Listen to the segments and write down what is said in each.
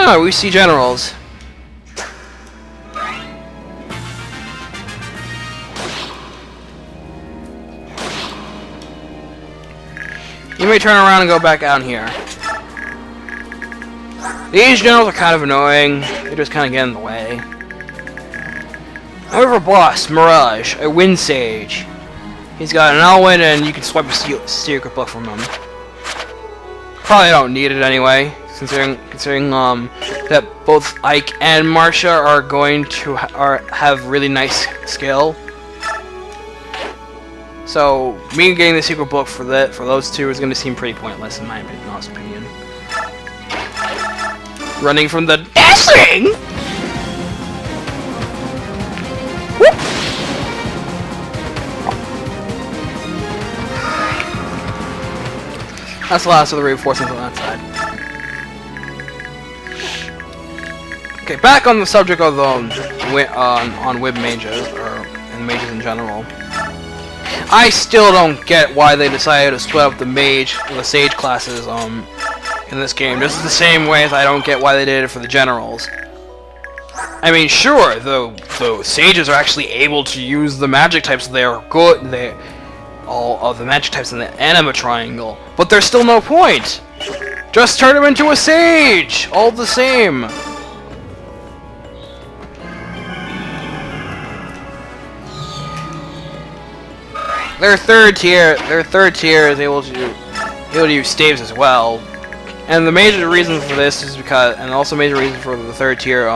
Ah, we see generals. You may turn around and go back out here. These generals are kind of annoying. They just kind of get in the way. However, boss, Maraj, a wind sage. He's got an Elwyn and you can swipe a secret book from him. Probably don't need it anyway, considering that both Ike and Marcia are going to have really nice skill. So me getting the secret book for those two is going to seem pretty pointless in my honest opinion. Running from the dashing. Whoop. That's the last of the reinforcements on that side. Okay, back on the subject of on Wib mages and mages in general. I still don't get why they decided to split up the sage classes in this game. Just the same way as I don't get why they did it for the generals. I mean, sure, the sages are actually able to use the magic types. They are good. All of the magic types in the anima triangle, but there's still no point. Just turn him into a sage, all the same. Their third tier is able to use staves as well, and the major reason for this is because, and also major reason for the third tier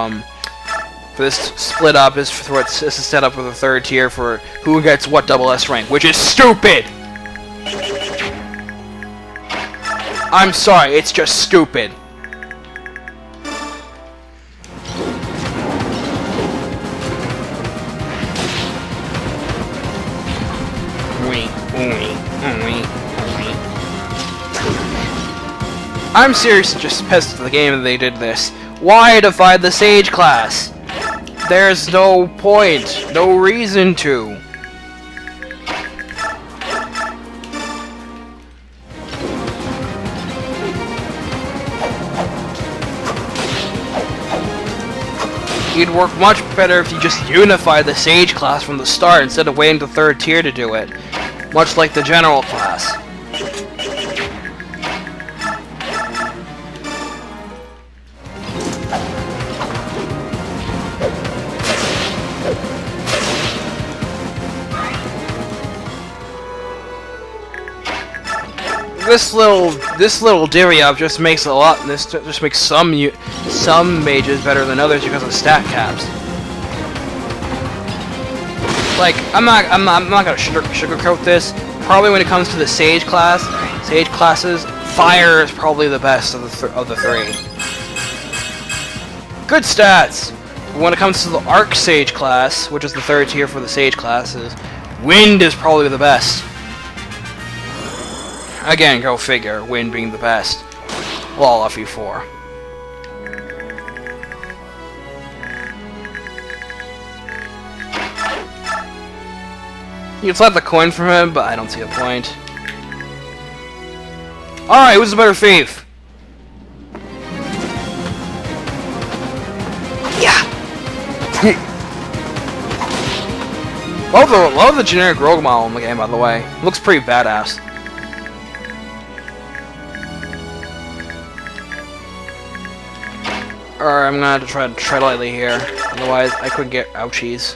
for this split up is for this is set up with a third tier for who gets what double S rank, which is stupid. I'm sorry, it's just stupid. I'm seriously just pissed at the game that they did this. Why divide the sage class? There's no point, no reason to. It'd work much better if you just unified the sage class from the start instead of waiting to third tier to do it. Much like the general class. This little divvy up just makes just makes some mages better than others because of stat caps. Like I'm not gonna sugarcoat this. Probably when it comes to the sage classes, fire is probably the best of the three. Good stats. But when it comes to the arc sage class, which is the third tier for the sage classes, wind is probably the best. Again, go figure, wind being the best. Well, FE4. You can slap the coin from him, but I don't see the point. Alright, who's the better thief? Yeah! Love the generic rogue model in the game, by the way. Looks pretty badass. Or I'm gonna have to try to tread lightly here, otherwise I could get ouchies.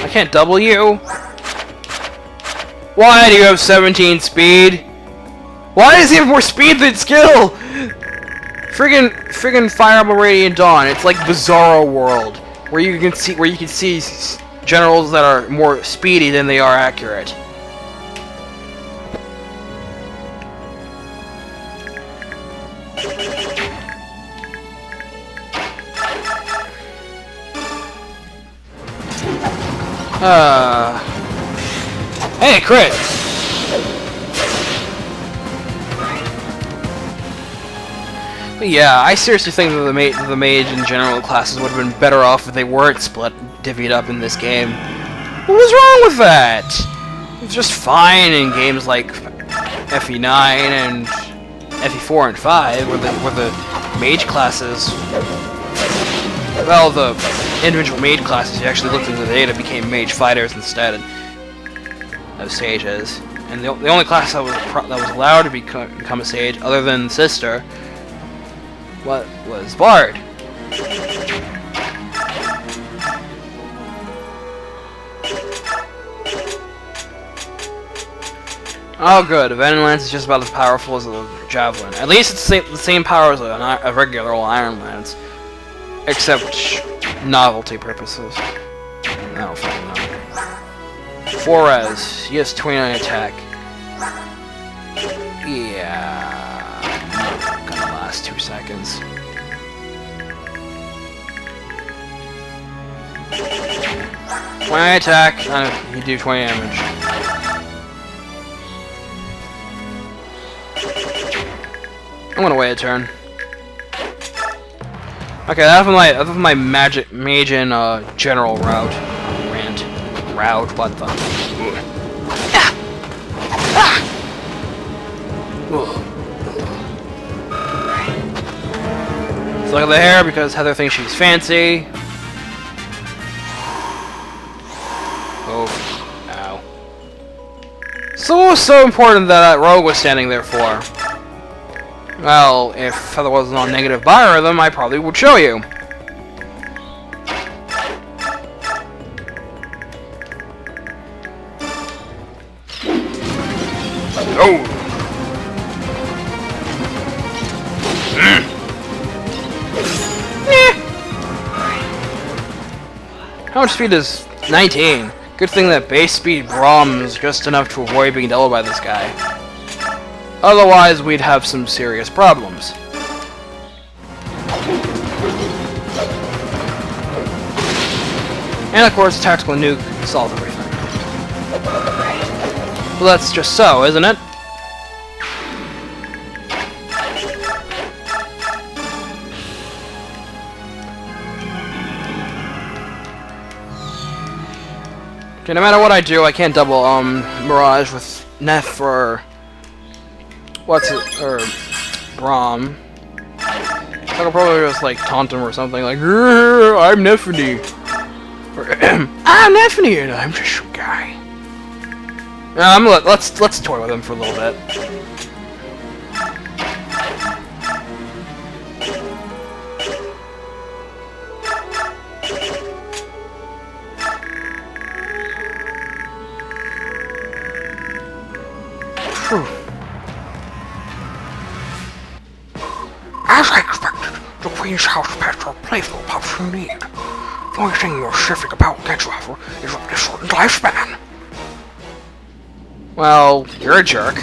I can't double you. Why do you have 17 speed? Why does he have more speed than skill? Friggin' Fire Emblem Radiant Dawn. It's like Bizarro World, where you can see generals that are more speedy than they are accurate. Hey, crit! But yeah, I seriously think that the mage and general classes would have been better off if they weren't divvied up in this game. What was wrong with that? It was just fine in games like FE9 and FE4 and 5, where the mage classes, well, the individual mage classes, you actually looked into the data, became mage fighters instead of sages. And the only class that was allowed to become a sage, other than Sister, was Bard. Oh good, a Venom Lance is just about as powerful as a Javelin. At least it's the same power as a regular old Iron Lance. Except novelty purposes. No, no. Forez, he has 29 attack. Yeah, not gonna last 2 seconds. Attack, you do 20 damage. I'm gonna wait a turn. Okay, that was my magic mage and general route. Route, what the? Let's look at the hair because Heather thinks she's fancy. Oh, ow. So what was so important that rogue was standing there for? Well, if Heather wasn't on negative biorhythm, I probably would show you. Oh! How much speed is 19? Good thing that base speed Braum is just enough to avoid being dealt by this guy. Otherwise, we'd have some serious problems. And of course, tactical nuke solves everything. Well, that's just so, isn't it? Okay, no matter what I do, I can't double Maraj with Neph or Braum. I'll probably just like taunt him or something like, I'm Nephany. Or I'm Nephany and I'm just a guy. Let's toy with him for a little bit. As I expected, the Queen's house pets are playful pups you need. The only thing you're shifting about against offer is of this shortened lifespan. Well, you're a jerk.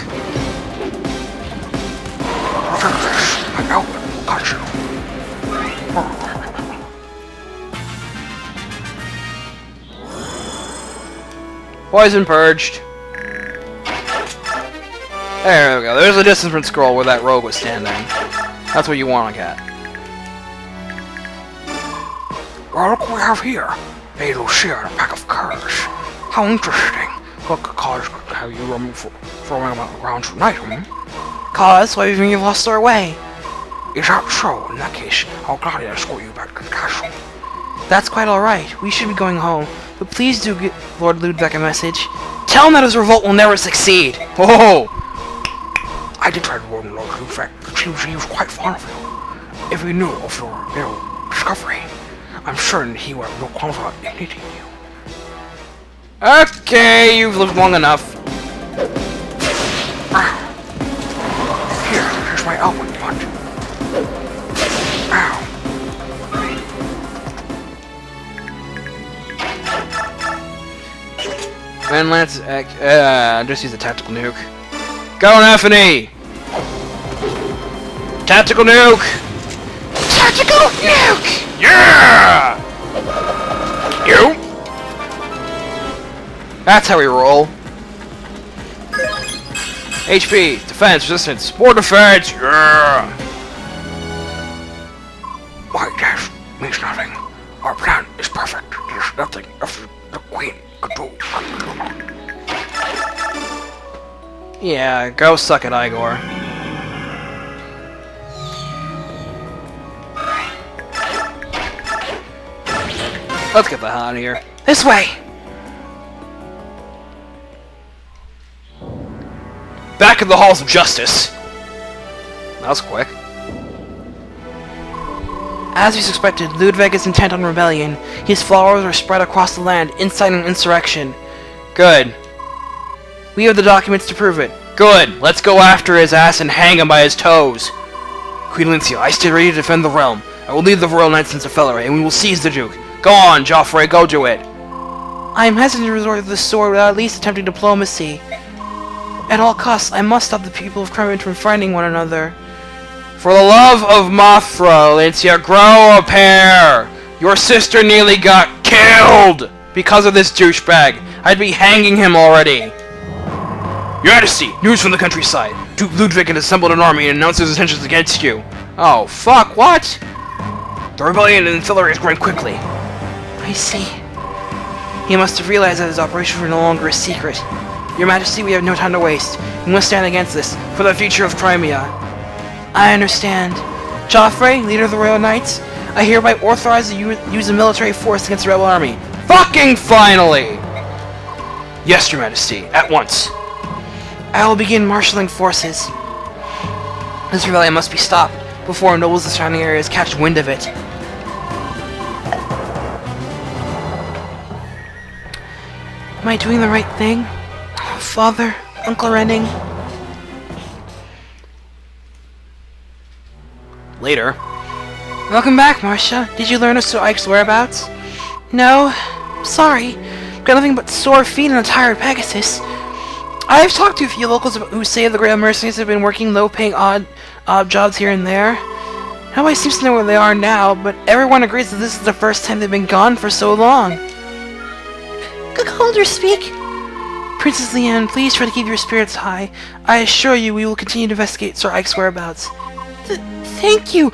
After this, my outlet will cut you. Poison purged. There we go. There's a distance scroll where that rogue was standing. That's what you want to get. Well, look what we have here. A Lucia and a pack of curs. How interesting. What could cause how you roam throwing them around tonight, Cause? Why even you lost our way? Is that so? In that case, I'll gladly escort you back to the castle. That's quite alright. We should be going home. But please do get Lord Ludveck a message. Tell him that his revolt will never succeed. Whoa! I did try to warn Lord Ludveck, but he was quite fond of you. If he knew of your discovery, I'm certain he would have no qualms about igniting you. Okay, you've lived long enough. Here's my outward punch. Ow. Man, Lance, just use the tactical nuke. Go, Nephany! Tactical nuke! Tactical nuke! Yeah! You? That's how we roll. HP, defense, resistance, more defense! Yeah! Why, that means nothing. Our plan is perfect. There's nothing after the Queen Yeah, go suck it, Igor. Let's get the hell out of here. This way! Back in the halls of justice! That was quick. As we suspected, Ludveck is intent on rebellion. His followers are spread across the land, inciting insurrection. Good. We have the documents to prove it. Good. Let's go after his ass and hang him by his toes. Queen Elincia, I stay ready to defend the realm. I will lead the Royal Knights into Felleray, and we will seize the Duke. Go on, Geoffrey, go do it. I am hesitant to resort to the sword without at least attempting diplomacy. At all costs, I must stop the people of Crimea from fighting one another. For the love of Mothra, Elincia, grow a pair! Your sister nearly got killed because of this douchebag. I'd be hanging him already. Your Majesty, news from the countryside. Duke Ludveck has assembled an army and announced his intentions against you. Oh, fuck, what? The rebellion in Felleray is growing quickly. I see. He must have realized that his operations were no longer a secret. Your Majesty, we have no time to waste. We must stand against this, for the future of Crimea. I understand. Geoffrey, leader of the Royal Knights, I hereby authorize you to use a military force against the rebel army. Fucking finally! Yes, Your Majesty, at once. I will begin marshalling forces. This rebellion must be stopped before nobles of the surrounding areas catch wind of it. Am I doing the right thing? Father, Uncle Renning. Later. Welcome back, Marcia. Did you learn of Sir Ike's whereabouts? No. Sorry. Got nothing but sore feet and a tired Pegasus. I've talked to a few locals who say the Grail mercenaries have been working low-paying odd jobs here and there. Nobody seems to know where they are now, but everyone agrees that this is the first time they've been gone for so long. Calder, speak! Princess Leanne, please try to keep your spirits high. I assure you we will continue to investigate Sir Ike's whereabouts. Thank you!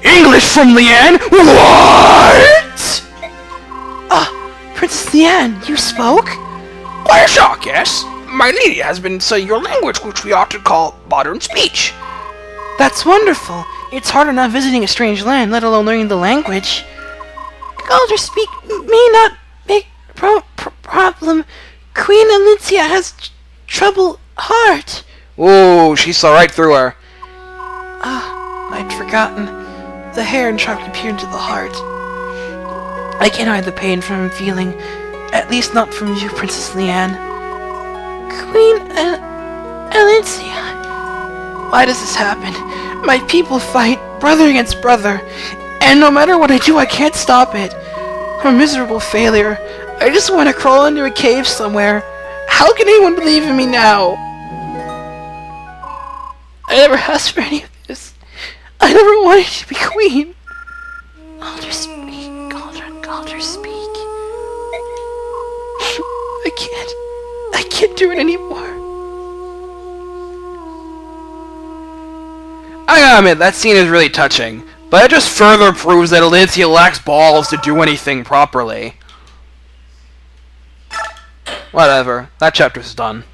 English from Leanne? What? Princess Leanne, you spoke? Quite a shock, yes. My lady has been studying your language, which we ought to call modern speech. That's wonderful. It's hard enough visiting a strange land, let alone learning the language. Calder, speak may not make problem. Queen Elincia has troubled heart. Ooh, she saw right through her. I'd forgotten. The hair and sharp peer into the heart. I can't hide the pain from feeling, at least not from you, Princess Leanne. Queen Elincia. Why does this happen? My people fight, brother against brother, and no matter what I do, I can't stop it. I'm a miserable failure. I just want to crawl into a cave somewhere. How can anyone believe in me now? I never asked for any of this. I never wanted to be queen. Calder, speak. Calder, speak. I can't do it anymore. I gotta admit, that scene is really touching, but it just further proves that Elincia lacks balls to do anything properly. Whatever, that chapter's done.